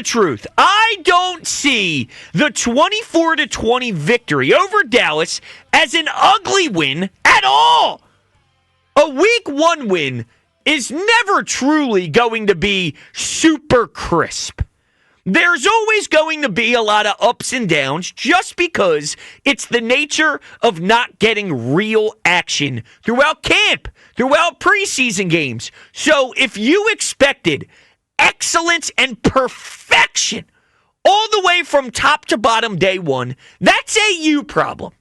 the truth. I don't see the 24-20 victory over Dallas as an ugly win at all. A week 1 win is never truly going to be super crisp. There's always going to be a lot of ups and downs just because it's the nature of not getting real action throughout camp, throughout preseason games. So if you expected excellence and perfection all the way from top to bottom day 1, that's a you problem.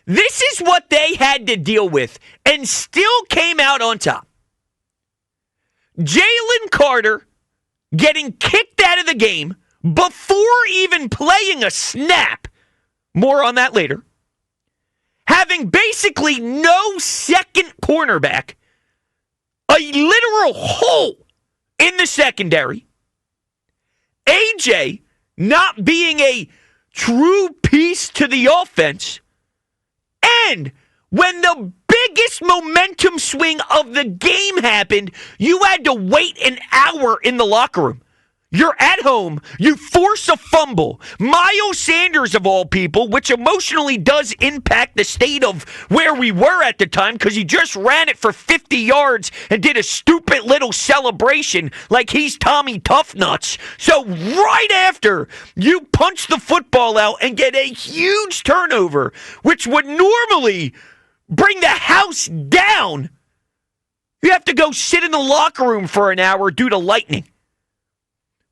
This is what they had to deal with and still came out on top. Jalen Carter getting kicked out of the game before even playing a snap. More on that later. Having basically no second cornerback. A literal hole in the secondary. AJ not being a true piece to the offense. And when the biggest momentum swing of the game happened, you had to wait an hour in the locker room. You're at home. You force a fumble. Miles Sanders, of all people, which emotionally does impact the state of where we were at the time because he just ran it for 50 yards and did a stupid little celebration like he's Tommy Toughnuts. So right after you punch the football out and get a huge turnover, which would normally bring the house down, you have to go sit in the locker room for an hour due to lightning.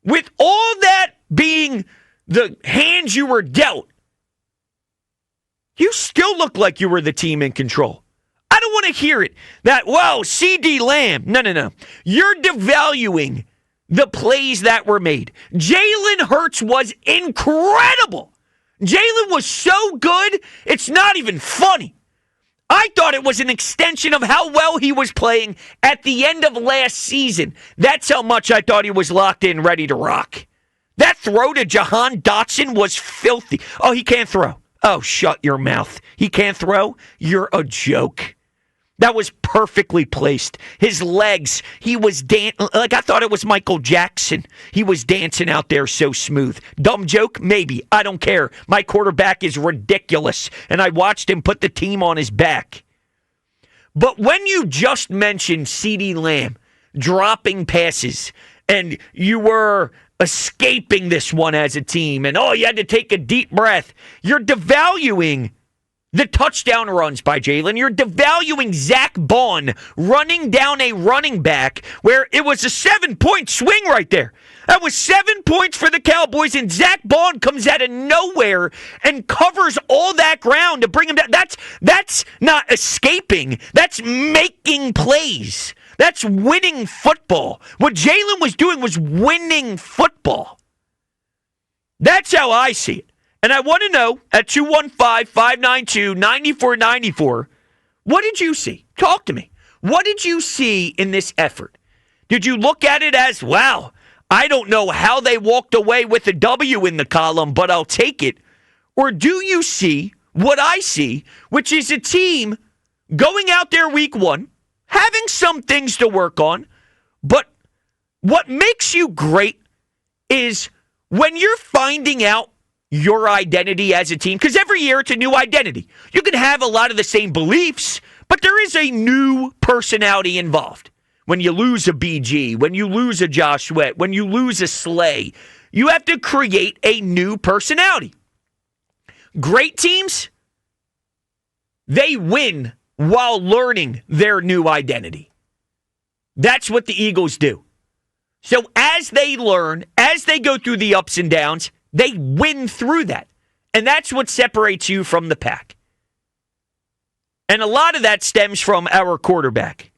With all that being the hands you were dealt, you still look like you were the team in control. I don't want to hear it that, well, CD Lamb. No. You're devaluing the plays that were made. Jalen Hurts was incredible. Jalen was so good, it's not even funny. I thought it was an extension of how well he was playing at the end of last season. That's how much I thought he was locked in, ready to rock. That throw to Jahan Dotson was filthy. Oh, he can't throw. Oh, shut your mouth. He can't throw? You're a joke. That was perfectly placed. His legs, he was like I thought it was Michael Jackson. He was dancing out there so smooth. Dumb joke? Maybe. I don't care. My quarterback is ridiculous, and I watched him put the team on his back. But when you just mentioned CeeDee Lamb dropping passes, and you were escaping this one as a team, and you had to take a deep breath, you're devaluing the touchdown runs by Jalen. You're devaluing Zach Bond running down a running back where it was a 7-point swing right there. That was 7 points for the Cowboys, and Zach Bond comes out of nowhere and covers all that ground to bring him down. That's not escaping. That's making plays. That's winning football. What Jalen was doing was winning football. That's how I see it. And I want to know at 215-592-9494, what did you see? Talk to me. What did you see in this effort? Did you look at it as, wow, I don't know how they walked away with a W in the column, but I'll take it? Or do you see what I see, which is a team going out there week 1, having some things to work on, but what makes you great is when you're finding out your identity as a team, because every year it's a new identity. You can have a lot of the same beliefs, but there is a new personality involved. When you lose a BG, when you lose a Josh Sweat, when you lose a Slay, you have to create a new personality. Great teams, they win while learning their new identity. That's what the Eagles do. So as they learn, as they go through the ups and downs, they win through that. And that's what separates you from the pack. And a lot of that stems from our quarterback.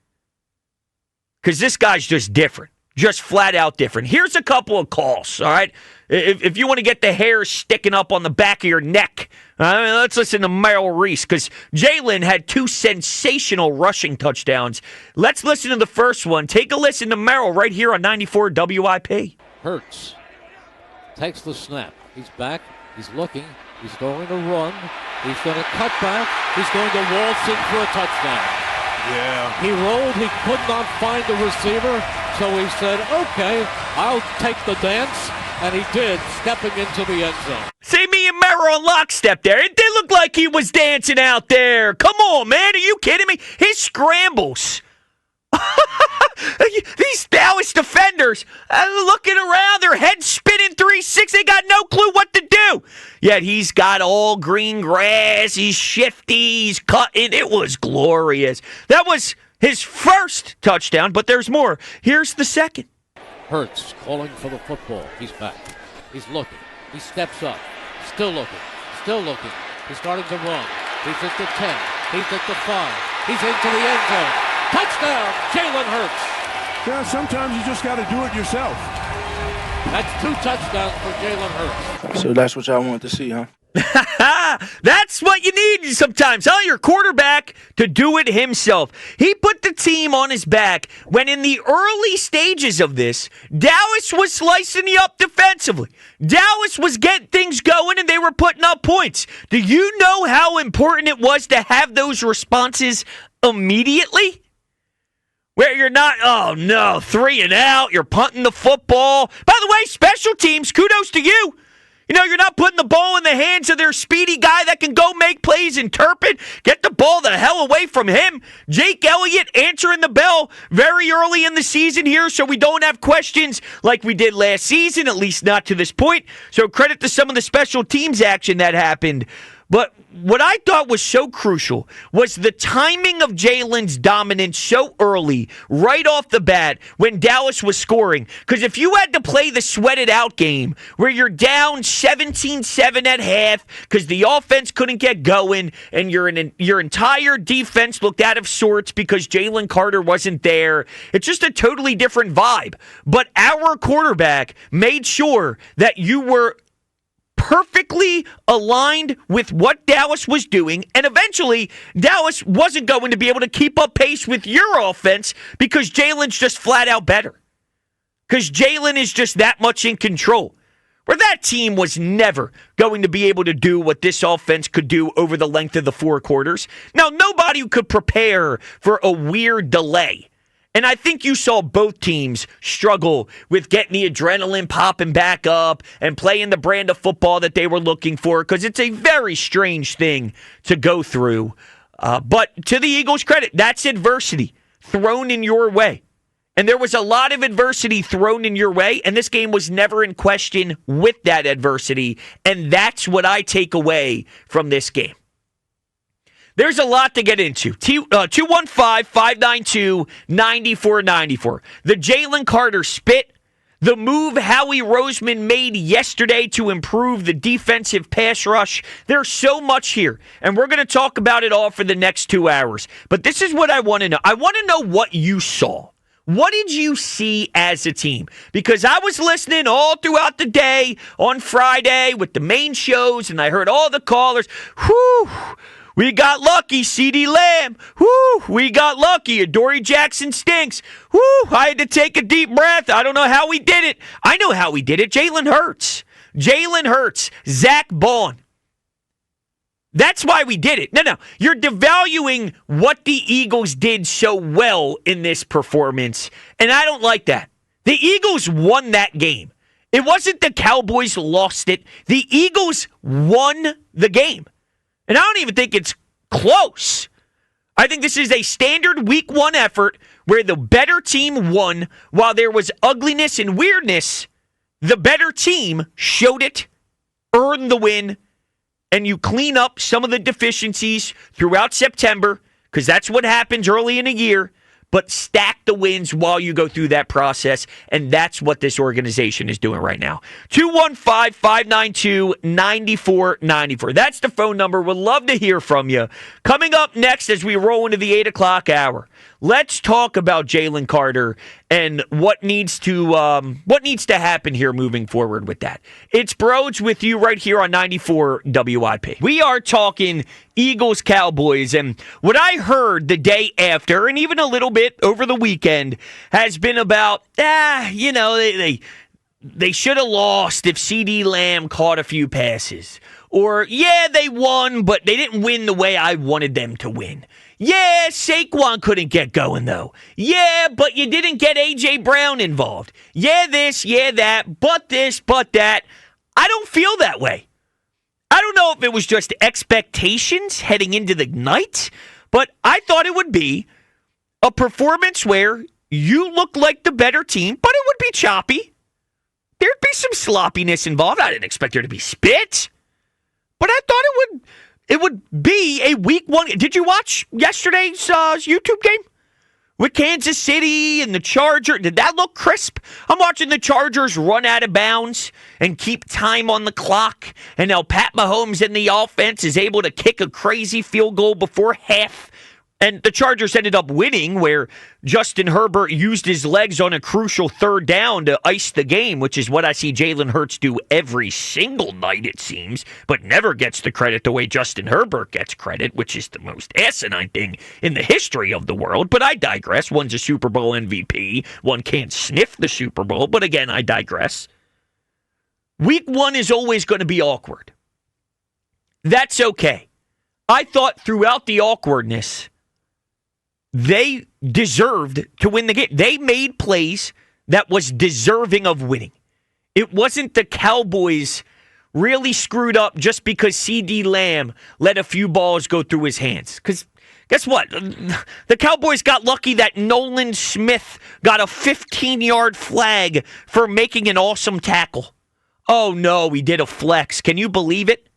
Because this guy's just different. Just flat out different. Here's a couple of calls, all right? If you want to get the hair sticking up on the back of your neck, let's listen to Merrill Reese, because Jalen had 2 sensational rushing touchdowns. Let's listen to the first one. Take a listen to Merrill right here on 94 WIP. Hurts takes the snap. He's back. He's looking. He's going to run. He's going to cut back. He's going to waltz in for a touchdown. Yeah. He rolled. He could not find the receiver. So he said, okay, I'll take the dance. And he did, stepping into the end zone. See, me and Merrill on lockstep there. It did look like he was dancing out there. Come on, man. Are you kidding me? His scrambles. These Dallas defenders looking around, their heads spinning 360. They got no clue what to do. Yet he's got all green grass. He's shifty. He's cutting. It was glorious. That was his first touchdown, but there's more. Here's the second. Hurts calling for the football. He's back. He's looking. He steps up. Still looking. Still looking. He's starting to run. He's at the 10. He's at the 5. He's into the end zone. Touchdown, Jalen Hurts. Yeah, sometimes you just got to do it yourself. That's 2 touchdowns for Jalen Hurts. So that's what y'all want to see, huh? That's what you need sometimes. Tell your quarterback to do it himself. He put the team on his back when in the early stages of this, Dallas was slicing you up defensively. Dallas was getting things going and they were putting up points. Do you know how important it was to have those responses immediately? Where you're not, oh no, 3 and out, you're punting the football. By the way, special teams, kudos to you. You know, you're not putting the ball in the hands of their speedy guy that can go make plays and Turpin. Get the ball the hell away from him. Jake Elliott answering the bell very early in the season here, so we don't have questions like we did last season, at least not to this point. So credit to some of the special teams action that happened. But what I thought was so crucial was the timing of Jalen's dominance so early, right off the bat, when Dallas was scoring. Because if you had to play the sweated out game where you're down 17-7 at half because the offense couldn't get going and your entire defense looked out of sorts because Jalen Carter wasn't there, it's just a totally different vibe. But our quarterback made sure that you were perfectly aligned with what Dallas was doing, and eventually Dallas wasn't going to be able to keep up pace with your offense because Jalen's just flat out better. Because Jalen is just that much in control. Where that team was never going to be able to do what this offense could do over the length of the 4 quarters. Now, nobody could prepare for a weird delay. And I think you saw both teams struggle with getting the adrenaline popping back up and playing the brand of football that they were looking for because it's a very strange thing to go through. But to the Eagles' credit, that's adversity thrown in your way. And there was a lot of adversity thrown in your way, and this game was never in question with that adversity. And that's what I take away from this game. There's a lot to get into. 215-592-9494. The Jalen Carter spit. The move Howie Roseman made yesterday to improve the defensive pass rush. There's so much here, and we're going to talk about it all for the next 2 hours. But this is what I want to know. I want to know what you saw. What did you see as a team? Because I was listening all throughout the day on Friday with the main shows, and I heard all the callers. Whew. We got lucky, CeeDee Lamb. Whoo, we got lucky. Adoree Jackson stinks. Whoo, I had to take a deep breath. I don't know how we did it. I know how we did it. Jalen Hurts. Jalen Hurts. Zach Bond. That's why we did it. No. You're devaluing what the Eagles did so well in this performance, and I don't like that. The Eagles won that game. It wasn't the Cowboys lost it. The Eagles won the game. And I don't even think it's close. I think this is a standard week 1 effort where the better team won while there was ugliness and weirdness. The better team showed it, earned the win, and you clean up some of the deficiencies throughout September because that's what happens early in a year. But stack the wins while you go through that process, and that's what this organization is doing right now. 215-592-9494. That's the phone number. We'd love to hear from you. Coming up next as we roll into the 8 o'clock hour, let's talk about Jalen Carter and what needs to happen here moving forward with that. It's Brodes with you right here on 94 WIP. We are talking Eagles Cowboys, and what I heard the day after, and even a little bit over the weekend, has been about, they should have lost if CeeDee Lamb caught a few passes. Or, yeah, they won, but they didn't win the way I wanted them to win. Yeah, Saquon couldn't get going, though. Yeah, but you didn't get A.J. Brown involved. Yeah, this, yeah, that, but this, but that. I don't feel that way. I don't know if it was just expectations heading into the night, but I thought it would be a performance where you look like the better team, but it would be choppy. There'd be some sloppiness involved. I didn't expect there to be spit, but I thought it would be a week one. Did you watch yesterday's YouTube game with Kansas City and the Chargers? Did that look crisp? I'm watching the Chargers run out of bounds and keep time on the clock, and now Pat Mahomes in the offense is able to kick a crazy field goal before half. And the Chargers ended up winning where Justin Herbert used his legs on a crucial third down to ice the game, which is what I see Jalen Hurts do every single night, it seems, but never gets the credit the way Justin Herbert gets credit, which is the most asinine thing in the history of the world. But I digress. One's a Super Bowl MVP. One can't sniff the Super Bowl. But again, I digress. Week one is always going to be awkward. That's okay. I thought throughout the awkwardness, they deserved to win the game. They made plays that was deserving of winning. It wasn't the Cowboys really screwed up just because CeeDee Lamb let a few balls go through his hands. Because guess what? The Cowboys got lucky that Nolan Smith got a 15-yard flag for making an awesome tackle. Oh, no, he did a flex. Can you believe it?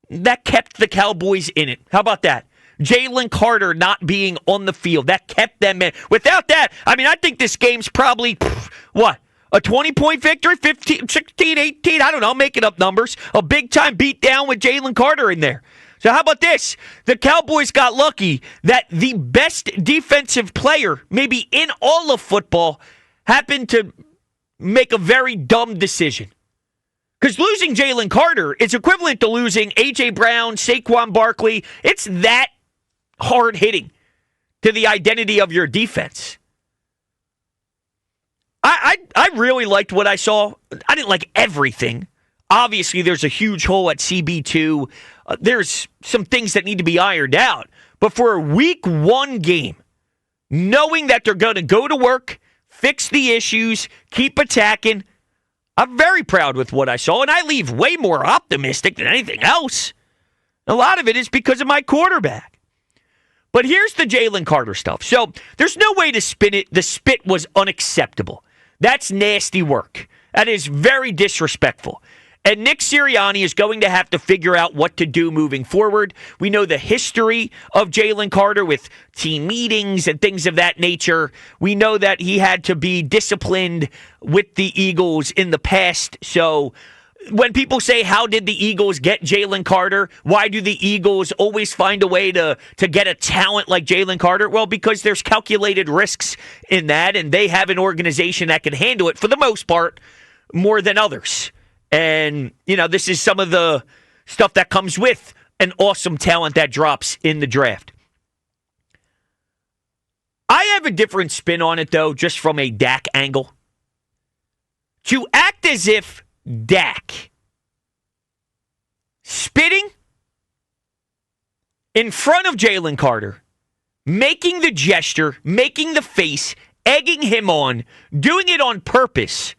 That kept the Cowboys in it. How about that? Jalen Carter not being on the field. That kept them in. Without that, I think this game's probably, a 20-point victory? 15, 16, 18? I don't know. I'm making up numbers. A big-time beatdown with Jalen Carter in there. So how about this? The Cowboys got lucky that the best defensive player, maybe in all of football, happened to make a very dumb decision. Because losing Jalen Carter is equivalent to losing A.J. Brown, Saquon Barkley. It's that hard hitting to the identity of your defense. I really liked what I saw. I didn't like everything. Obviously, there's a huge hole at CB2. There's some things that need to be ironed out. But for a week one game, knowing that they're going to go to work, fix the issues, keep attacking, I'm very proud with what I saw, and I leave way more optimistic than anything else. A lot of it is because of my quarterback. But here's the Jalen Carter stuff. So there's no way to spin it. The spit was unacceptable. That's nasty work. That is very disrespectful. And Nick Sirianni is going to have to figure out what to do moving forward. We know the history of Jalen Carter with team meetings and things of that nature. We know that he had to be disciplined with the Eagles in the past. So when people say, how did the Eagles get Jalen Carter? Why do the Eagles always find a way to get a talent like Jalen Carter? Well, because there's calculated risks in that, and they have an organization that can handle it for the most part more than others. And, this is some of the stuff that comes with an awesome talent that drops in the draft. I have a different spin on it, though, just from a Dak angle. To act as if Dak spitting in front of Jalen Carter, making the gesture, making the face, egging him on, doing it on purpose,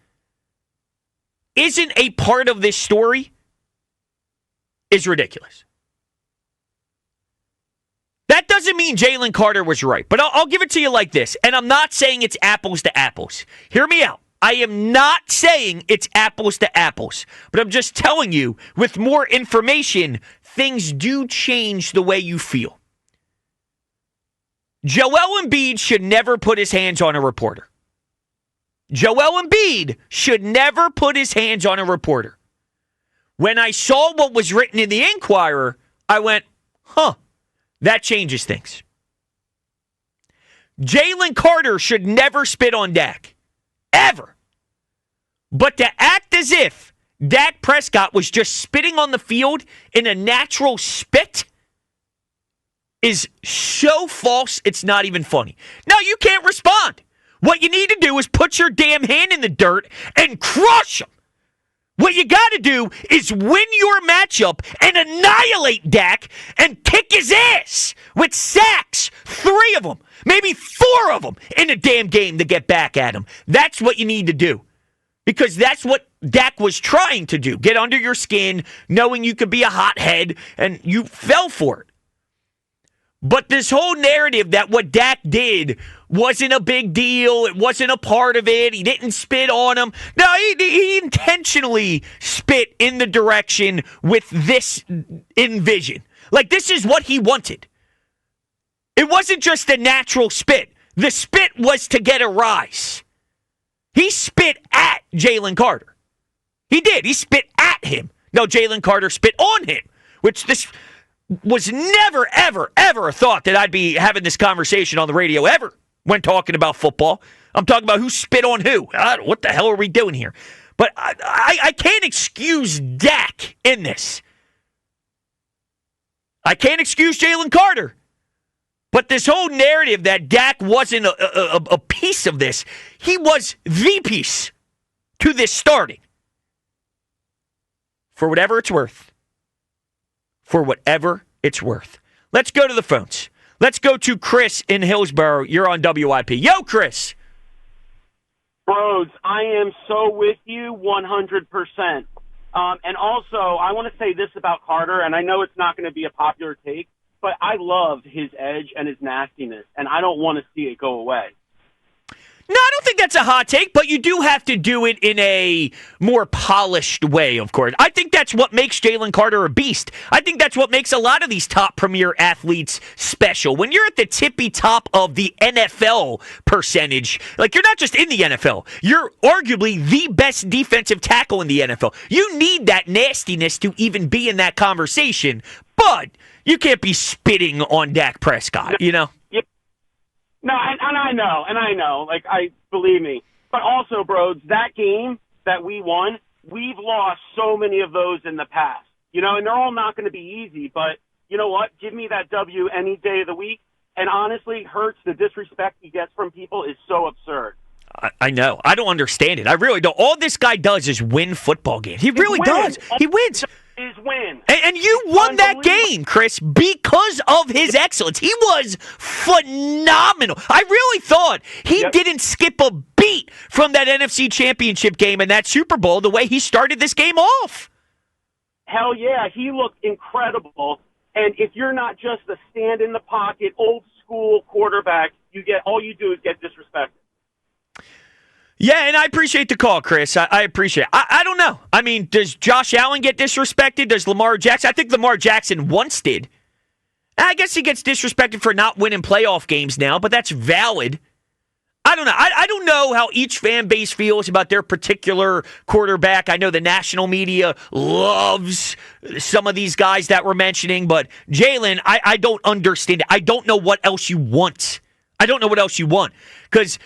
isn't a part of this story, is ridiculous. That doesn't mean Jalen Carter was right, but I'll give it to you like this, and I'm not saying it's apples to apples. Hear me out. I am not saying it's apples to apples, but I'm just telling you, with more information, things do change the way you feel. Joel Embiid should never put his hands on a reporter. Joel Embiid should never put his hands on a reporter. When I saw what was written in the Inquirer, I went, that changes things. Jalen Carter should never spit on Dak. Ever. But to act as if Dak Prescott was just spitting on the field in a natural spit is so false, it's not even funny. Now, you can't respond. What you need to do is put your damn hand in the dirt and crush him. What you got to do is win your matchup and annihilate Dak and kick his ass with sacks, 3 of them, maybe 4 of them in a damn game to get back at him. That's what you need to do, because that's what Dak was trying to do. Get under your skin, knowing you could be a hothead, and you fell for it. But this whole narrative that what Dak did wasn't a big deal, it wasn't a part of it, he didn't spit on him. No, he intentionally spit in the direction with this in vision. Like, this is what he wanted. It wasn't just a natural spit. The spit was to get a rise. He spit at Jalen Carter. He did. He spit at him. No, Jalen Carter spit on him, which this was never, ever, ever a thought that I'd be having this conversation on the radio ever when talking about football. I'm talking about who spit on who. What the hell are we doing here? But I can't excuse Dak in this. I can't excuse Jalen Carter. But this whole narrative that Dak wasn't a piece of this, he was the piece to this starting. For whatever it's worth. For whatever it's worth. Let's go to the phones. Let's go to Chris in Hillsborough. You're on WIP. Yo, Chris. Brodes, I am so with you 100%. And also, I want to say this about Carter, and I know it's not going to be a popular take, but I love his edge and his nastiness, and I don't want to see it go away. No, I don't think that's a hot take, but you do have to do it in a more polished way, of course. I think that's what makes Jalen Carter a beast. I think that's what makes a lot of these top premier athletes special. When you're at the tippy top of the NFL percentage, like, you're not just in the NFL, you're arguably the best defensive tackle in the NFL. You need that nastiness to even be in that conversation, but you can't be spitting on Dak Prescott, you know? No, and I know, like, believe me. But also, Brodes, that game that we won, we've lost so many of those in the past. You know, and they're all not going to be easy, but you know what? Give me that W any day of the week. And honestly, Hurts, the disrespect he gets from people is so absurd. I know. I don't understand it. I really don't. All this guy does is win football games. He really does. He wins. His win. And you won that game, Chris, because of his excellence. He was phenomenal. I really thought he didn't skip a beat from that NFC Championship game and that Super Bowl the way he started this game off. Hell yeah, he looked incredible. And if you're not just a stand in the pocket, old school quarterback, all you do is get disrespected. Yeah, and I appreciate the call, Chris. I appreciate it. I don't know. I mean, does Josh Allen get disrespected? Does Lamar Jackson? I think Lamar Jackson once did. I guess he gets disrespected for not winning playoff games now, but that's valid. I don't know. I don't know how each fan base feels about their particular quarterback. I know the national media loves some of these guys that we're mentioning, but Jalen, I don't understand it. I don't know what else you want. I don't know what else you want, because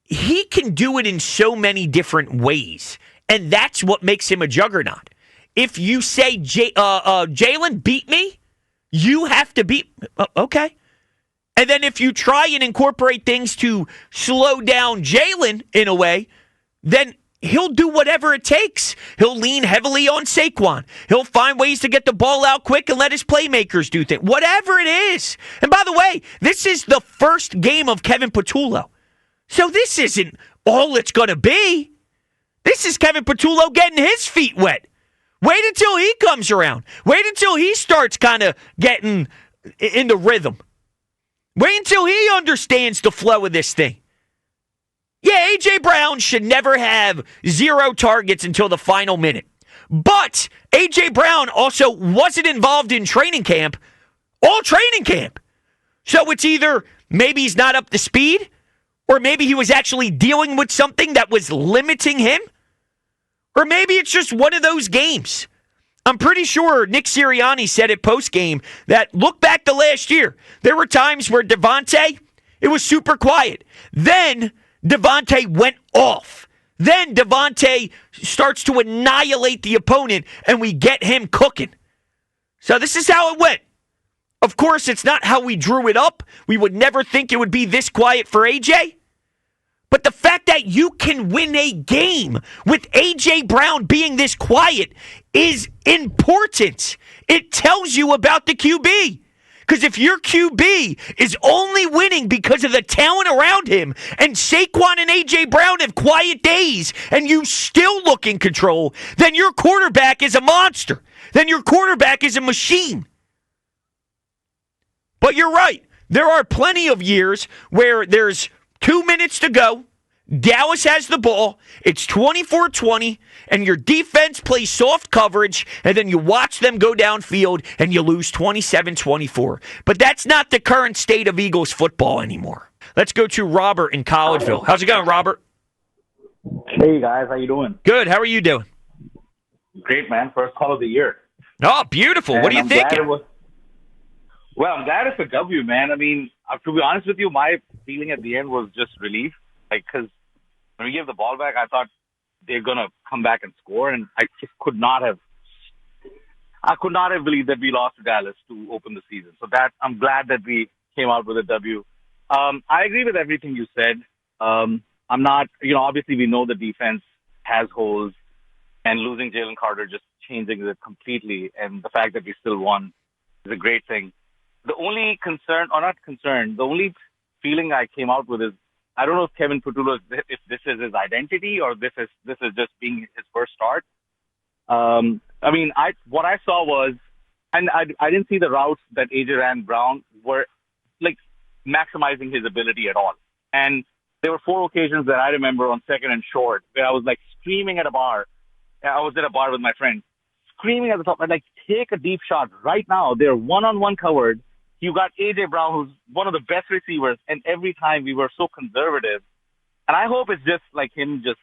he can do it in so many different ways, and that's what makes him a juggernaut. If you say, Jalen, beat me, you have to beat... okay. And then if you try and incorporate things to slow down Jalen in a way, then he'll do whatever it takes. He'll lean heavily on Saquon. He'll find ways to get the ball out quick and let his playmakers do things. Whatever it is. And by the way, this is the first game of Kevin Patullo. So this isn't all it's going to be. This is Kevin Patullo getting his feet wet. Wait until he comes around. Wait until he starts kind of getting in the rhythm. Wait until he understands the flow of this thing. Yeah, A.J. Brown should never have 0 targets until the final minute. But A.J. Brown also wasn't involved in training camp, all training camp. So it's either maybe he's not up to speed, or maybe he was actually dealing with something that was limiting him. Or maybe it's just one of those games. I'm pretty sure Nick Sirianni said at postgame that look back to last year. There were times where Devontae, it was super quiet. Then Devontae went off. Then Devontae starts to annihilate the opponent, and we get him cooking. So this is how it went. Of course, it's not how we drew it up. We would never think it would be this quiet for AJ. But the fact that you can win a game with A.J. Brown being this quiet is important. It tells you about the QB. Because if your QB is only winning because of the talent around him, and Saquon and A.J. Brown have quiet days, and you still look in control, then your quarterback is a monster. Then your quarterback is a machine. But you're right. There are plenty of years where there's 2 minutes to go. Dallas has the ball. It's 24-20, and your defense plays soft coverage, and then you watch them go downfield, and you lose 27-24. But that's not the current state of Eagles football anymore. Let's go to Robert in Collegeville. How's it going, Robert? Hey, guys. How you doing? Good. How are you doing? Great, man. First call of the year. Oh, beautiful. And what are you thinking? I'm glad it's a W, man. I mean, to be honest with you, my feeling at the end was just relief. Because when we gave the ball back, I thought they're going to come back and score, and I just could not have believed that we lost to Dallas to open the season. So that I'm glad that we came out with a W. I agree with everything you said. I'm not, obviously we know the defense has holes, and losing Jalen Carter just changing it completely, and the fact that we still won is a great thing. The only the only feeling I came out with is, I don't know if Kevin Patullo, if this is his identity or this is just being his first start. What I saw was, and I didn't see the routes that AJ ran Brown were like maximizing his ability at all. And there were 4 occasions that I remember on second and short where I was like screaming at a bar. I was at a bar with my friend, screaming at the top, like, take a deep shot right now. They're one-on-one covered. You got A.J. Brown, who's one of the best receivers, and every time we were so conservative. And I hope it's just like him just,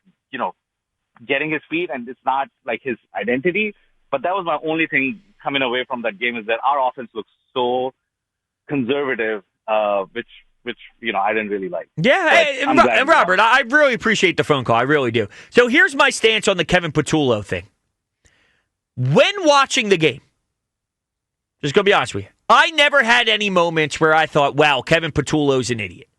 getting his feet, and it's not like his identity. But that was my only thing coming away from that game, is that our offense looks so conservative, which I didn't really like. Yeah, and Robert, I really appreciate the phone call. I really do. So here's my stance on the Kevin Patullo thing. When watching the game, just going to be honest with you, I never had any moments where I thought, wow, Kevin Patullo's an idiot.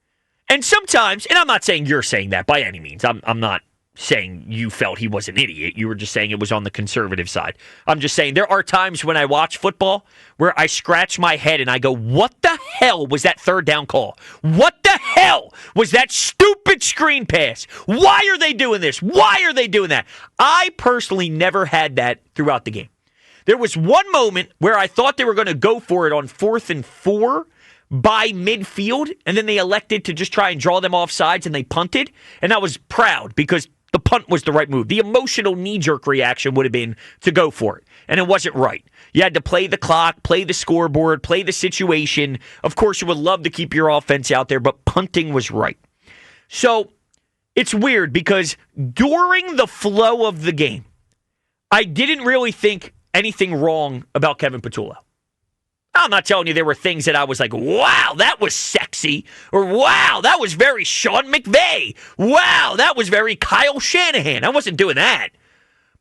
And sometimes, and I'm not saying you're saying that by any means. I'm not saying you felt he was an idiot. You were just saying it was on the conservative side. I'm just saying there are times when I watch football where I scratch my head and I go, what the hell was that third down call? What the hell was that stupid screen pass? Why are they doing this? Why are they doing that? I personally never had that throughout the game. There was one moment where I thought they were going to go for it on 4th and 4 by midfield, and then they elected to just try and draw them off sides, and they punted. And I was proud because the punt was the right move. The emotional knee-jerk reaction would have been to go for it, and it wasn't right. You had to play the clock, play the scoreboard, play the situation. Of course, you would love to keep your offense out there, but punting was right. So it's weird because during the flow of the game, I didn't really think anything wrong about Kevin Patullo. I'm not telling you there were things that I was like, wow, that was sexy, or wow, that was very Sean McVay. Wow, that was very Kyle Shanahan. I wasn't doing that.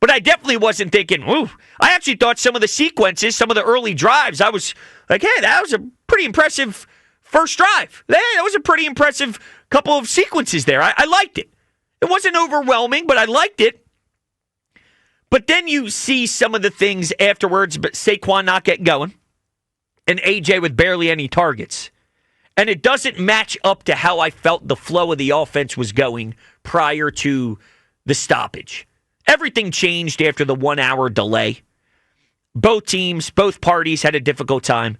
But I definitely wasn't thinking, ooh. I actually thought some of the sequences, some of the early drives, I was like, hey, that was a pretty impressive first drive. Hey, that was a pretty impressive couple of sequences there. I liked it. It wasn't overwhelming, but I liked it. But then you see some of the things afterwards, but Saquon not getting going, and AJ with barely any targets. And it doesn't match up to how I felt the flow of the offense was going prior to the stoppage. Everything changed after the 1 hour delay. Both teams, both parties had a difficult time.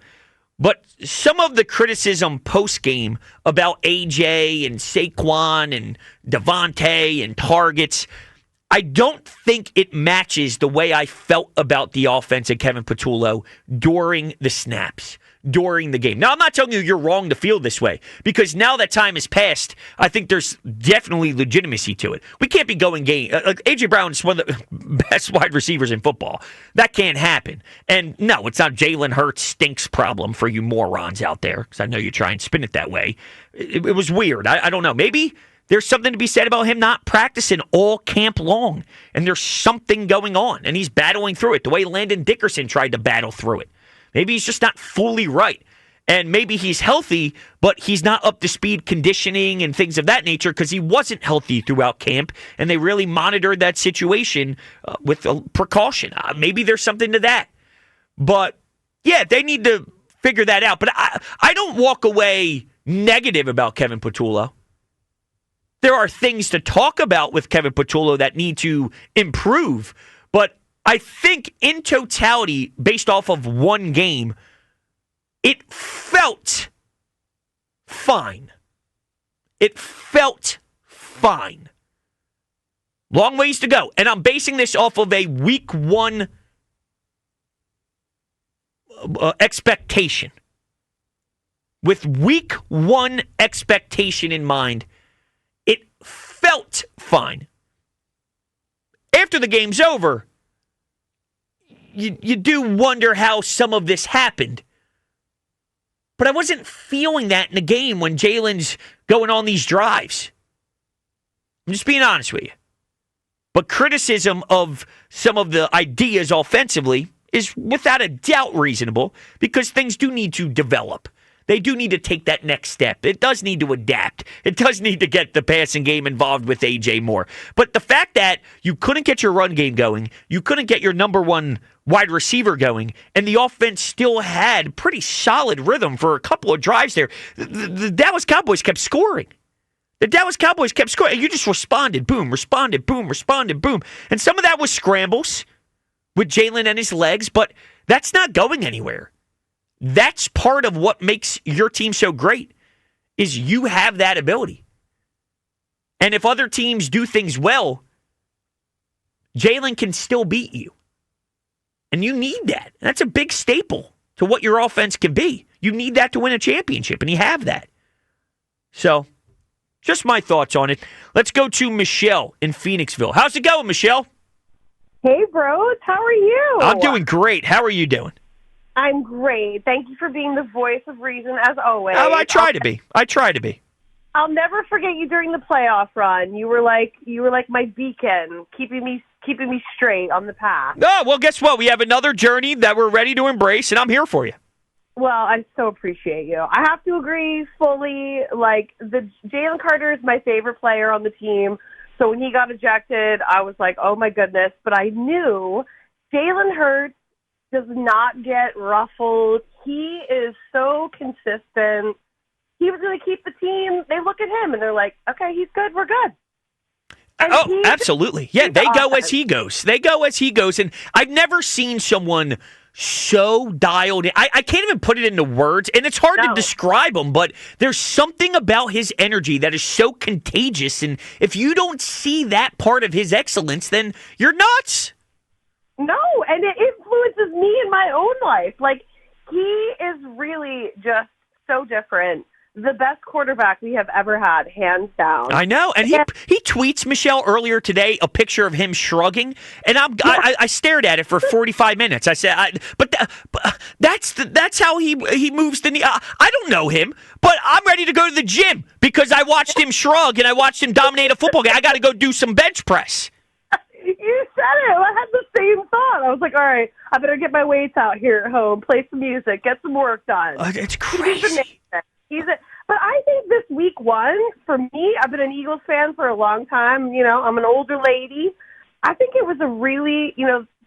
But some of the criticism post-game about AJ and Saquon and Devontae and targets, I don't think it matches the way I felt about the offense and Kevin Patullo during the snaps, during the game. Now, I'm not telling you you're wrong to feel this way, because now that time has passed, I think there's definitely legitimacy to it. We can't be going game. A.J. Brown is one of the best wide receivers in football. That can't happen. And no, it's not Jalen Hurts stinks problem for you morons out there, because I know you try and spin it that way. It was weird. I don't know. Maybe there's something to be said about him not practicing all camp long, and there's something going on, and he's battling through it the way Landon Dickerson tried to battle through it. Maybe he's just not fully right. And maybe he's healthy, but he's not up to speed conditioning and things of that nature because he wasn't healthy throughout camp, and they really monitored that situation with precaution. Maybe there's something to that. But, yeah, they need to figure that out. But I don't walk away negative about Kevin Patullo. There are things to talk about with Kevin Patullo that need to improve. But I think in totality, based off of one game, it felt fine. It felt fine. Long ways to go. And I'm basing this off of a week one expectation. With week one expectation in mind, it felt fine. After the game's over, you do wonder how some of this happened. But I wasn't feeling that in the game when Jalen's going on these drives. I'm just being honest with you. But criticism of some of the ideas offensively is without a doubt reasonable because things do need to develop. They do need to take that next step. It does need to adapt. It does need to get the passing game involved with A.J. Moore. But the fact that you couldn't get your run game going, you couldn't get your number one wide receiver going, and the offense still had pretty solid rhythm for a couple of drives there. The Dallas Cowboys kept scoring. The Dallas Cowboys kept scoring, and you just responded, boom, responded, boom, responded, boom. And some of that was scrambles with Jalen and his legs, but that's not going anywhere. That's part of what makes your team so great, is you have that ability. And if other teams do things well, Jalen can still beat you. And you need that. That's a big staple to what your offense can be. You need that to win a championship, and you have that. So, just my thoughts on it. Let's go to Michelle in Phoenixville. How's it going, Michelle? Hey, Brodes. How are you? I'm doing great. How are you doing? I'm great. Thank you for being the voice of reason, as always. Oh, I try to be. I try to be. I'll never forget you during the playoff run. You were like my beacon, keeping me straight on the path. Oh, well, guess what? We have another journey that we're ready to embrace, and I'm here for you. Well, I so appreciate you. I have to agree fully. The Jalen Carter is my favorite player on the team. So when he got ejected, I was like, oh my goodness. But I knew Jalen Hurts does not get ruffled. He is so consistent. He was going to keep the team. They look at him and they're like, okay, he's good. We're good. And absolutely. Yeah, they go as he goes. They go as he goes. And I've never seen someone so dialed in. I can't even put it into words, and it's hard to describe him, but there's something about his energy that is so contagious. And if you don't see that part of his excellence, then you're nuts. No, and it influences me in my own life. He is really just so different. The best quarterback we have ever had, hands down. I know, and he tweets, Michelle, earlier today, a picture of him shrugging, and I stared at it for 45 minutes. I said, but that's how he moves the knee. I don't know him, but I'm ready to go to the gym because I watched him shrug and I watched him dominate a football game. I got to go do some bench press. You said it. I had the same thought. I was like, all right, I better get my weights out here at home, play some music, get some work done. It's crazy. But I think this week one, for me, I've been an Eagles fan for a long time. I'm an older lady. I think it was a really,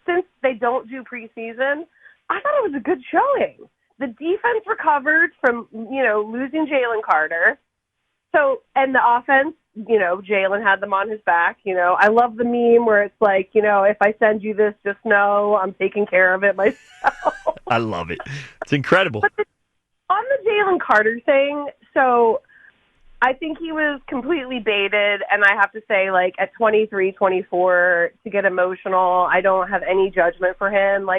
since they don't do preseason, I thought it was a good showing. The defense recovered from, losing Jalen Carter. So, and the offense, Jalen had them on his back. I love the meme where it's like, if I send you this, just know I'm taking care of it myself. I love it. It's incredible. On the Jalen Carter thing, so I think he was completely baited, and I have to say, at 23, 24, to get emotional, I don't have any judgment for him.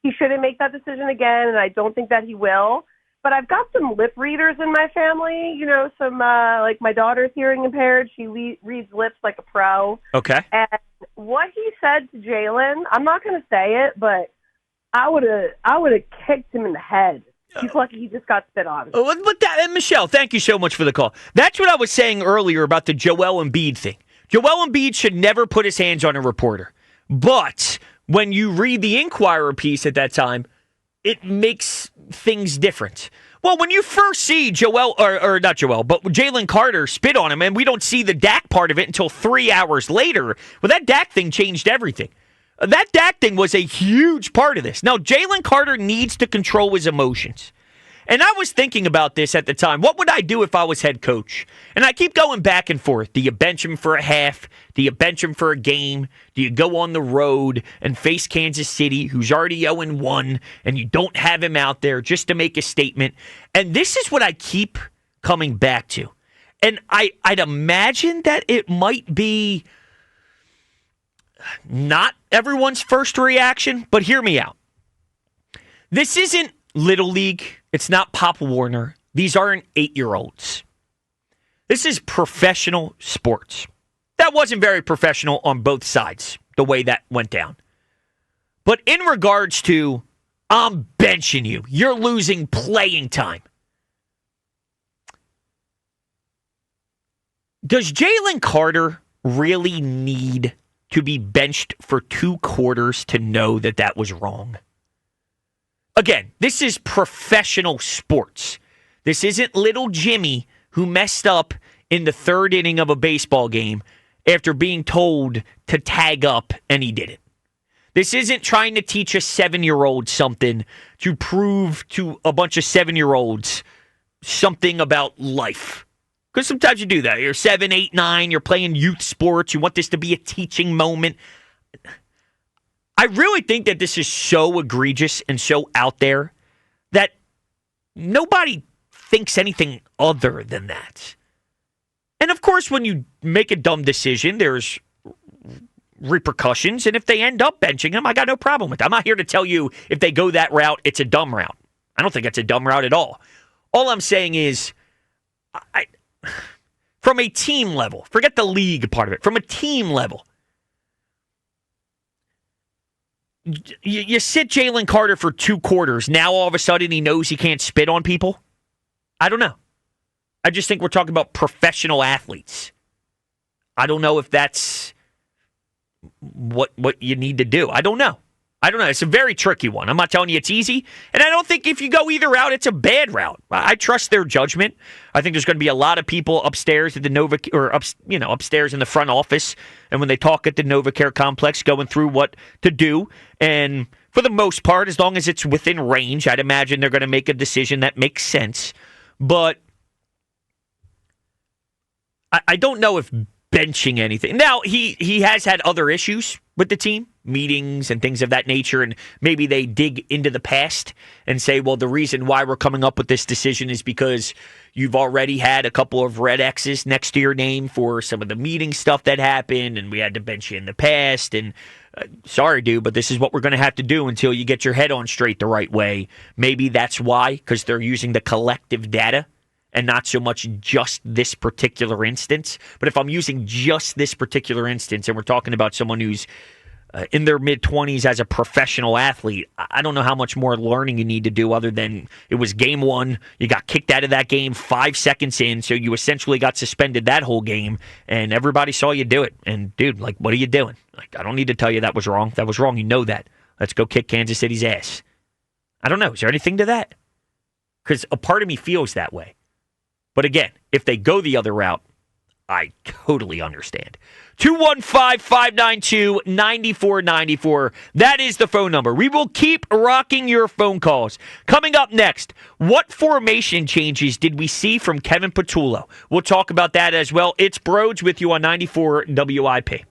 He shouldn't make that decision again, and I don't think that he will. But I've got some lip readers in my family, some, my daughter's hearing impaired. She reads lips like a pro. Okay. And what he said to Jalen, I'm not going to say it, but I would have kicked him in the head. He's lucky he just got spit on. But Michelle, thank you so much for the call. That's what I was saying earlier about the Joel Embiid thing. Joel Embiid should never put his hands on a reporter. But when you read the Inquirer piece at that time, it makes things different. Well, when you first see or not Joel, but Jalen Carter spit on him, and we don't see the Dak part of it until 3 hours later, well, that Dak thing changed everything. That Dak thing was a huge part of this. Now, Jalen Carter needs to control his emotions. And I was thinking about this at the time. What would I do if I was head coach? And I keep going back and forth. Do you bench him for a half? Do you bench him for a game? Do you go on the road and face Kansas City, who's already 0-1, and you don't have him out there just to make a statement? And this is what I keep coming back to. And I'd imagine that it might be not everyone's first reaction, but hear me out. This isn't Little League. It's not Pop Warner. These aren't 8-year-olds. This is professional sports. That wasn't very professional on both sides, the way that went down. But in regards to, I'm benching you, you're losing playing time. Does Jalen Carter really need to be benched for 2 quarters to know that that was wrong? Again, this is professional sports. This isn't little Jimmy who messed up in the 3rd inning of a baseball game after being told to tag up and he didn't. This isn't trying to teach a 7-year-old something to prove to a bunch of 7-year-olds something about life. Because sometimes you do that. You're 7, 8, 9, you're playing youth sports, you want this to be a teaching moment. I really think that this is so egregious and so out there that nobody thinks anything other than that. And of course, when you make a dumb decision, there's repercussions. And if they end up benching him, I got no problem with that. I'm not here to tell you if they go that route, it's a dumb route. I don't think it's a dumb route at all. All I'm saying is, from a team level, forget the league part of it, from a team level, you sit Jalen Carter for 2 quarters. Now all of a sudden he knows he can't spit on people? I don't know. I just think we're talking about professional athletes. I don't know if that's what you need to do. I don't know. It's a very tricky one. I'm not telling you it's easy. And I don't think if you go either route, it's a bad route. I trust their judgment. I think there's going to be a lot of people upstairs at the upstairs in the front office, and when they talk at the NovaCare complex, going through what to do. And for the most part, as long as it's within range, I'd imagine they're going to make a decision that makes sense. But I don't know if benching anything. Now, he has had other issues with the team, meetings and things of that nature, and maybe they dig into the past and say, well, the reason why we're coming up with this decision is because you've already had a couple of red X's next to your name for some of the meeting stuff that happened, and we had to bench you in the past, and sorry, dude, but this is what we're going to have to do until you get your head on straight the right way. Maybe that's why, because they're using the collective data and not so much just this particular instance. But if I'm using just this particular instance and we're talking about someone who's in their mid-20s as a professional athlete, I don't know how much more learning you need to do other than it was game 1. You got kicked out of that game 5 seconds in, so you essentially got suspended that whole game, and everybody saw you do it. And, dude, like, what are you doing? Like, I don't need to tell you that was wrong. That was wrong. You know that. Let's go kick Kansas City's ass. I don't know. Is there anything to that? Because a part of me feels that way. But again, if they go the other route, I totally understand. 215-592-9494. That is the phone number. We will keep rocking your phone calls. Coming up next, what formation changes did we see from Kevin Patullo? We'll talk about that as well. It's Brodes with you on 94 WIP.